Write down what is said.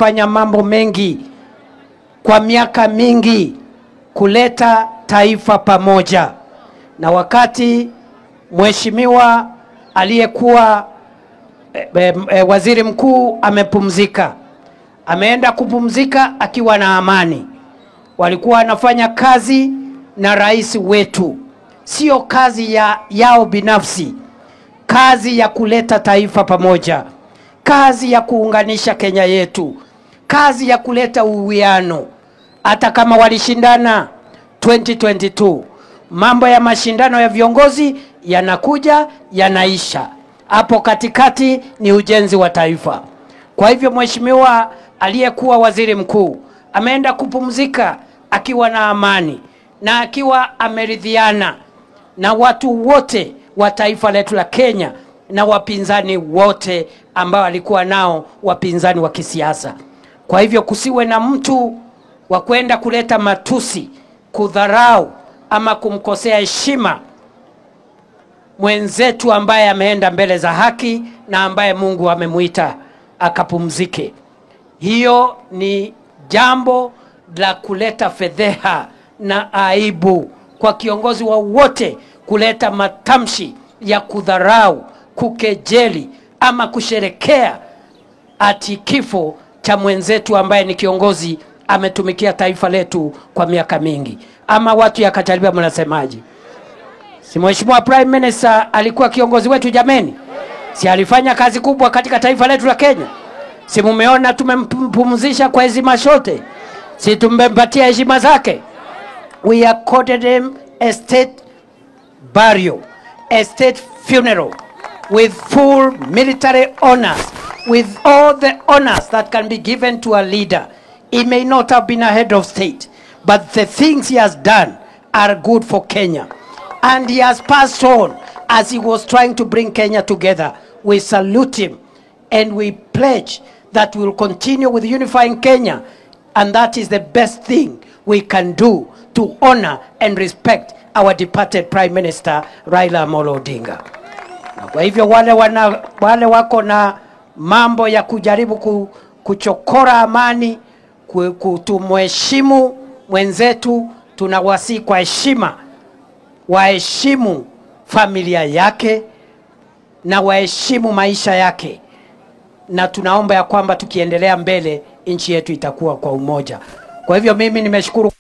fanya mambo mengi kwa miaka mingi kuleta taifa pamoja. Na wakati mheshimiwa aliyekuwa waziri mkuu amepumzika, ameenda kupumzika akiwa na amani. Walikuwa wanafanya kazi na rais wetu, sio kazi yao binafsi, kazi ya kuleta taifa pamoja, kazi ya kuunganisha Kenya yetu, kazi ya kuleta uwiano. Hata kama walishindana 2022, mambo ya mashindano ya viongozi yanakuja yanaisha, hapo katikati ni ujenzi wa taifa. Kwa hivyo mheshimiwa aliyekuwa waziri mkuu ameenda kupumzika akiwa na amani na akiwa ameridhiana na watu wote wa taifa letu la Kenya na wapinzani wote ambao alikuwa nao, wapinzani wa kisiasa. Kwa hivyo kusiwe na mtu wa kwenda kuleta matusi, kudharau ama kumkosea heshima mwenzetu ambaye ameenda mbele za haki na ambaye Mungu amemuita akapumzike. Hiyo ni jambo la kuleta fedheha na aibu kwa kiongozi wa wote kuleta matamshi ya kudharau, kukejeli ama kusherekea ati kifo cha mwenzetu ambaye ni kiongozi ametumikia taifa letu kwa miaka mingi. Ama watu ya Katalibia mnasemaje? Si mheshimiwa Prime Minister alikuwa kiongozi wetu jameni? Si alifanya kazi kubwa katika taifa letu la Kenya? Si mumeona tumempumzisha kwa heshima zote? Si tumempatia heshima zake? We accorded him a state burial, a state funeral with full military honors, with all the honors that can be given to a leader. He may not have been a head of state, but the things he has done are good for Kenya. And he has passed on as he was trying to bring Kenya together. We salute him and we pledge that we will continue with unifying Kenya, and that is the best thing we can do to honor and respect our departed Prime Minister Raila Amolo Odinga. Kwa hivyo wale wako na mambo ya kujaribu kuchokora amani, kutumheshimu mwenzetu, tunawasihi kwa heshima waheshimu familia yake na waheshimu maisha yake, na tunaomba ya kwamba tukiendelea mbele nchi yetu itakuwa kwa umoja. Kwa hivyo mimi nimeshukuru.